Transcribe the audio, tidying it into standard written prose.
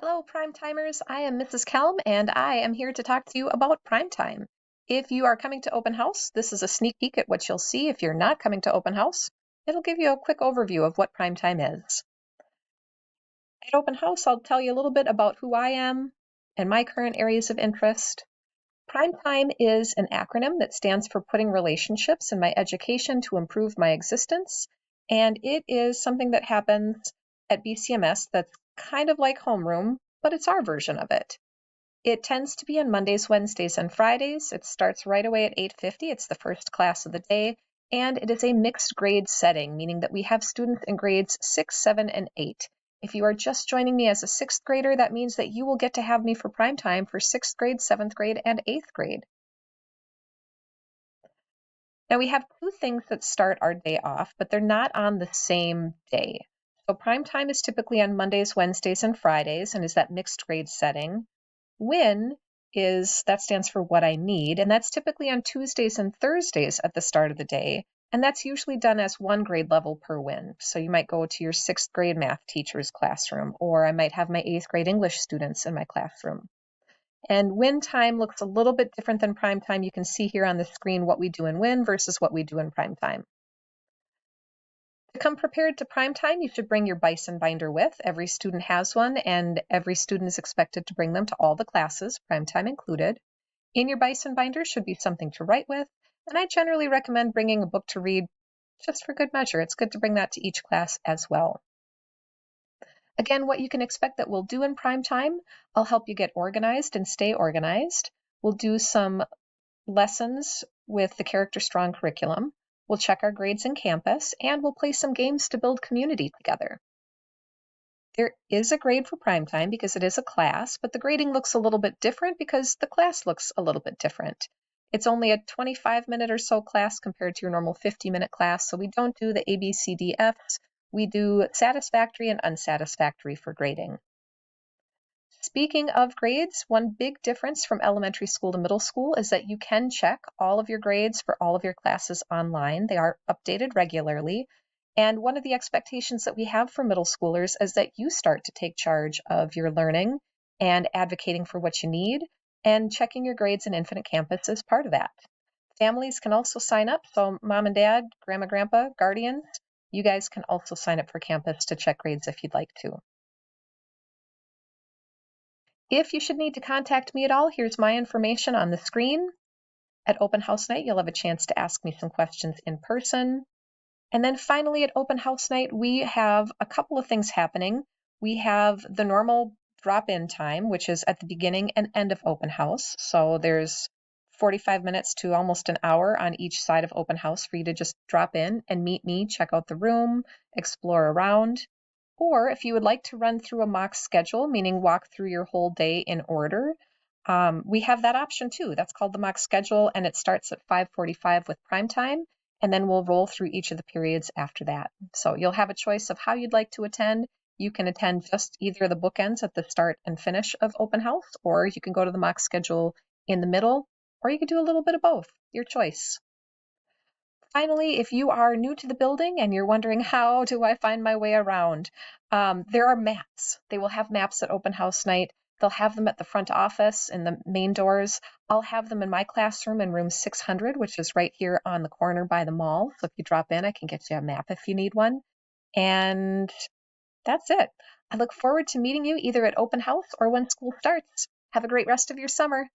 Hello, Prime Timers. I am Mrs. Kelm, and I am here to talk to you about Prime Time. If you are coming to open house, this is a sneak peek at what you'll see. If you're not coming to open house, it'll give you a quick overview of what Prime Time is. At open house, I'll tell you a little bit about who I am and my current areas of interest. Prime Time is an acronym that stands for Putting Relationships in My Education to Improve My Existence, and it is something that happens at BCMS that's kind of like homeroom, but it's our version of it. It tends to be on Mondays, Wednesdays, and Fridays. It starts right away at 8:50. It's the first class of the day, and it is a mixed grade setting, meaning that we have students in grades 6, 7, and 8. If you are just joining me as a 6th grader, that means that you will get to have me for prime time for 6th grade, 7th grade, and 8th grade. Now we have two things that start our day off, but they're not on the same day. So prime time is typically on Mondays, Wednesdays, and Fridays, and is that mixed grade setting. Win that stands for what I need, and that's typically on Tuesdays and Thursdays at the start of the day. And that's usually done as one grade level per win. So you might go to your 6th grade math teacher's classroom, or I might have my 8th grade English students in my classroom. And win time looks a little bit different than prime time. You can see here on the screen what we do in win versus what we do in prime time. To come prepared to prime time, you should bring your bison binder with. Every student has one, and every student is expected to bring them to all the classes, prime time included. In your bison binder should be something to write with, and I generally recommend bringing a book to read just for good measure. It's good to bring that to each class as well. Again, what you can expect that we'll do in prime time, I'll help you get organized and stay organized. We'll do some lessons with the Character Strong curriculum. We'll check our grades in campus, and we'll play some games to build community together. There is a grade for prime time because it is a class, but the grading looks a little bit different because the class looks a little bit different. It's only a 25-minute or so class compared to your normal 50-minute class, so we don't do the ABCDFs. We do satisfactory and unsatisfactory for grading. Speaking of grades, one big difference from elementary school to middle school is that you can check all of your grades for all of your classes online. They are updated regularly. And one of the expectations that we have for middle schoolers is that you start to take charge of your learning and advocating for what you need, and checking your grades in Infinite Campus is part of that. Families can also sign up, so mom and dad, grandma, grandpa, guardians, you guys can also sign up for campus to check grades if you'd like to. If you should need to contact me at all, here's my information on the screen. At open house night, you'll have a chance to ask me some questions in person. And then finally, at open house night, we have a couple of things happening. We have the normal drop-in time, which is at the beginning and end of open house. So there's 45 minutes to almost an hour on each side of open house for you to just drop in and meet me, check out the room, explore around. Or if you would like to run through a mock schedule, meaning walk through your whole day in order, we have that option too. That's called the mock schedule, and it starts at 5:45 with prime time, and then we'll roll through each of the periods after that. So you'll have a choice of how you'd like to attend. You can attend just either the bookends at the start and finish of open house, or you can go to the mock schedule in the middle, or you can do a little bit of both, your choice. Finally, if you are new to the building and you're wondering how do I find my way around, there are maps. They will have maps at open house night. They'll have them at the front office in the main doors. I'll have them in my classroom in room 600, which is right here on the corner by the mall. So if you drop in, I can get you a map if you need one. And that's it. I look forward to meeting you either at open house or when school starts. Have a great rest of your summer.